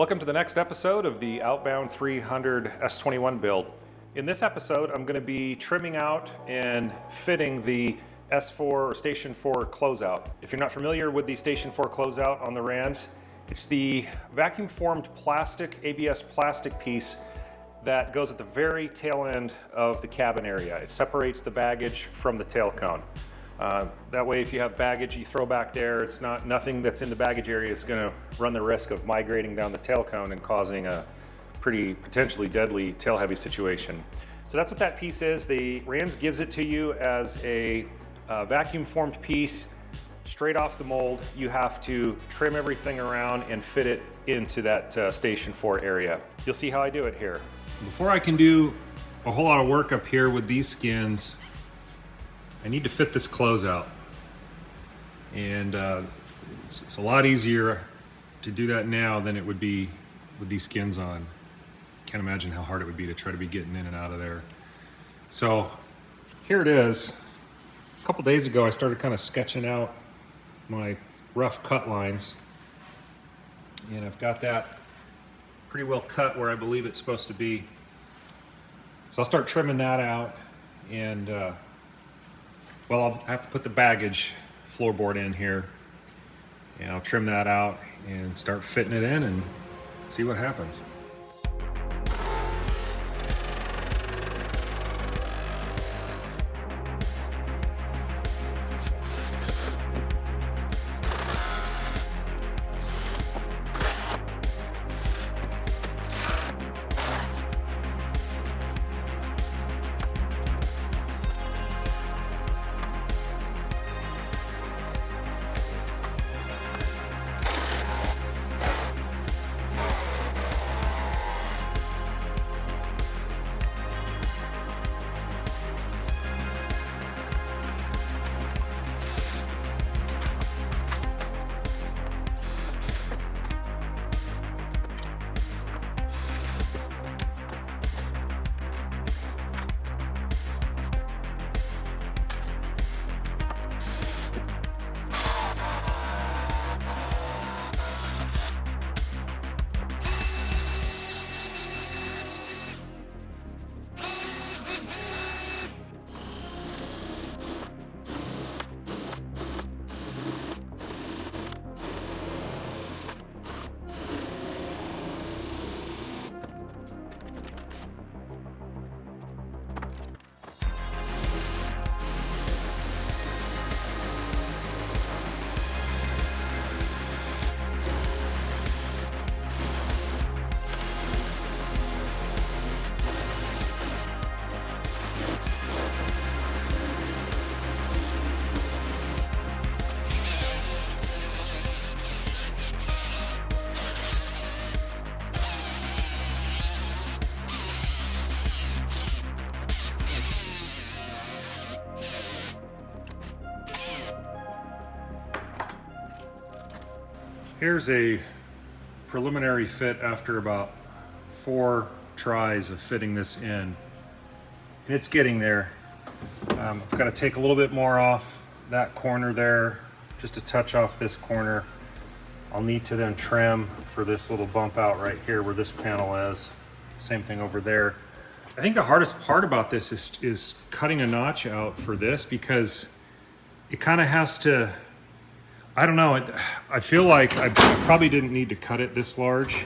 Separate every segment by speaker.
Speaker 1: Welcome to the next episode of the Outbound 300 S-21 build. In this episode, I'm going to be trimming out and fitting the S4 or Station 4 closeout. If you're not familiar with the Station 4 closeout on the RANS, it's the vacuum formed plastic, ABS plastic piece that goes at the very tail end of the cabin area. It separates the baggage from the tail cone. That way, if you have baggage you throw back there, it's nothing that's in the baggage area is going to run the risk of migrating down the tail cone and causing a pretty potentially deadly tail heavy situation. So that's what that piece is. The RANS gives it to you as a vacuum formed piece straight off the mold. You have to trim everything around and fit it into that Station 4 area. You'll see how I do it here.
Speaker 2: Before I can do a whole lot of work up here with these skins, I need to fit this closeout. And it's a lot easier to do that now than it would be with these skins on. Can't imagine how hard it would be to try to be getting in and out of there. So here it is. A couple days ago I started kind of sketching out my rough cut lines. And I've got that pretty well cut where I believe it's supposed to be. So I'll start trimming that out, and well, I'll have to put the baggage floorboard in here, and I'll trim that out and start fitting it in and see what happens. Here's a preliminary fit after about 4 tries of fitting this in. And it's getting there. I've got to take a little bit more off that corner there, just a touch off this corner. I'll need to then trim for this little bump out right here where this panel is. Same thing over there. I think the hardest part about this is cutting a notch out for this, because it kind of has to, I don't know, I feel like I probably didn't need to cut it this large,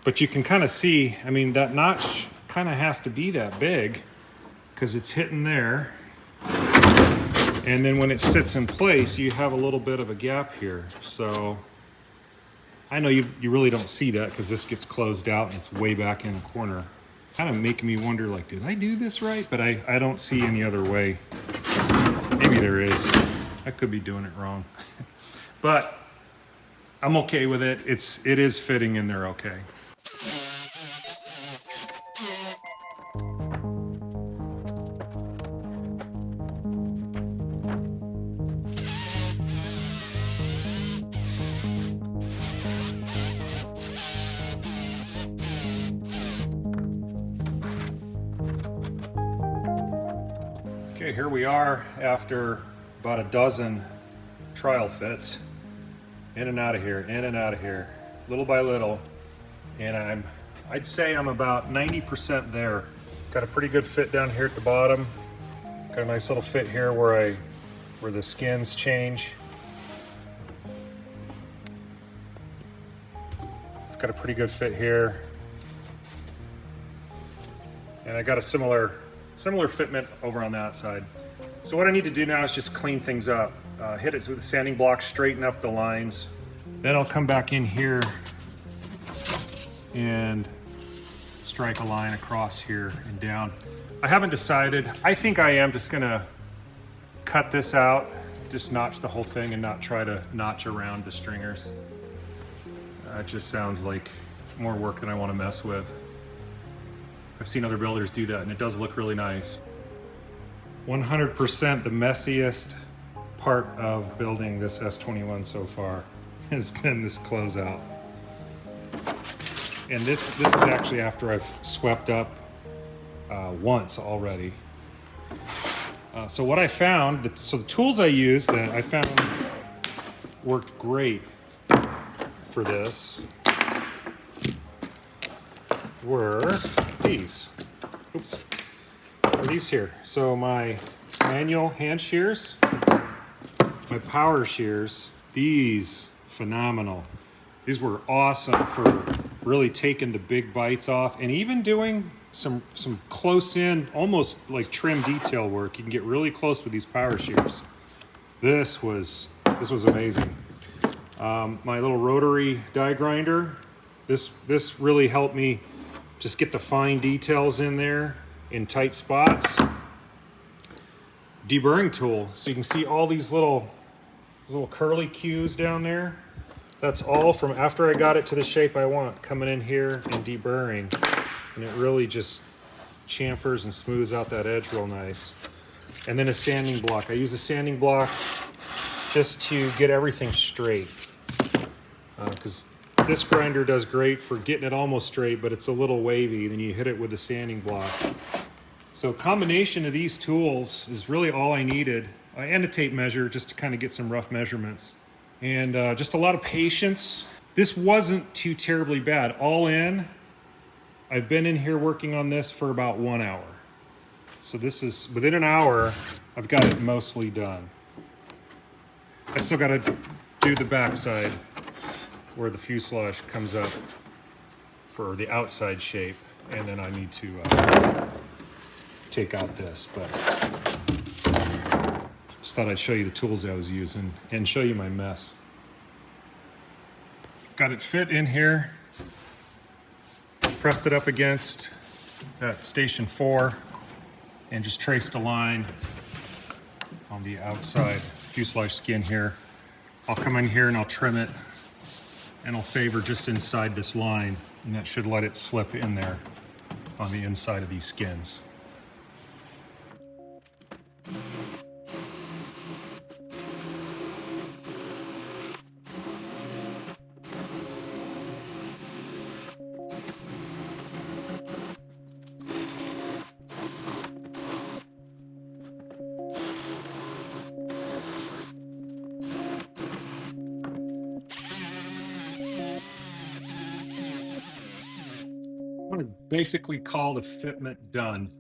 Speaker 2: but you can kind of see, I mean, that notch kind of has to be that big because it's hitting there. And then when it sits in place, you have a little bit of a gap here. So I know you really don't see that because this gets closed out and it's way back in the corner. Kind of making me wonder, like, did I do this right? But I don't see any other way. Maybe there is. I could be doing it wrong. But I'm okay with it. It is fitting in there okay. Okay, here we are after about a dozen trial fits. In and out of here, little by little. and I'd say I'm about 90% there. Got a pretty good fit down here at the bottom. Got a nice little fit here where the skins change. I've got a pretty good fit here. And I got a similar fitment over on that side. So what I need to do now is just clean things up. Hit it with a sanding block, straighten up the lines. Then I'll come back in here and strike a line across here and down. I haven't decided. I think I am just gonna cut this out, just notch the whole thing and not try to notch around the stringers. It just sounds like more work than I want to mess with. I've seen other builders do that and it does look really nice. 100% the messiest part of building this S-21 so far has been this closeout. And this is actually after I've swept up once already. So what I found, so the tools I used that I found worked great for this were these. Oops. Were these here. So my manual hand shears, my power shears, these phenomenal. These were awesome for really taking the big bites off and even doing some close in, almost like trim detail work. You can get really close with these power shears. This was amazing. My little rotary die grinder, this really helped me just get the fine details in there in tight spots. Deburring tool, so you can see all these little curly cues down there. That's all from after I got it to the shape I want, coming in here and deburring. And it really just chamfers and smooths out that edge real nice. And then a sanding block. I use a sanding block just to get everything straight. Because this grinder does great for getting it almost straight, but it's a little wavy. Then you hit it with a sanding block. So a combination of these tools is really all I needed. And a tape measure just to kind of get some rough measurements. And just a lot of patience. This wasn't too terribly bad. All in, I've been in here working on this for about 1 hour. So this is, within an hour, I've got it mostly done. I still got to do the backside where the fuselage comes up for the outside shape. And then I need to take out this, but just thought I'd show you the tools I was using and show you my mess. Got it fit in here. Pressed it up against that station 4 and just traced a line on the outside fuselage skin here. I'll come in here and I'll trim it and I'll favor just inside this line, and that should let it slip in there on the inside of these skins. I'm going to basically call the fitment done.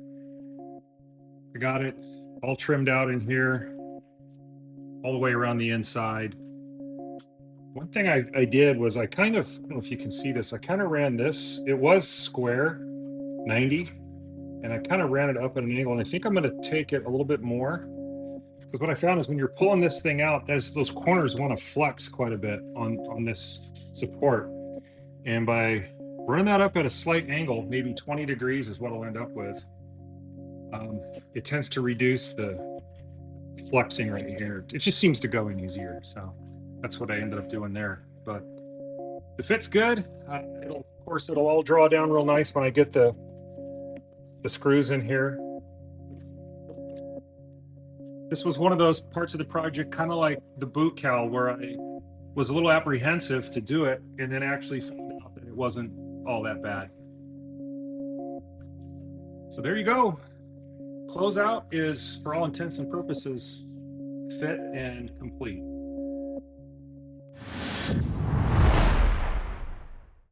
Speaker 2: I got it all trimmed out in here, all the way around the inside. One thing I did was I don't know if you can see this, I kind of ran this, it was square, 90, and I kind of ran it up at an angle, and I think I'm going to take it a little bit more. Because what I found is when you're pulling this thing out, those corners want to flex quite a bit on this support. And by running that up at a slight angle, maybe 20 degrees is what I'll end up with, it tends to reduce the flexing right here. It just seems to go in easier. So that's what I ended up doing there. But the fit's good. Of course, it'll all draw down real nice when I get the screws in here. This was one of those parts of the project, kind of like the boot cowl, where I was a little apprehensive to do it and then actually found out that it wasn't all that bad. So there you go. Closeout is, for all intents and purposes, fit and complete.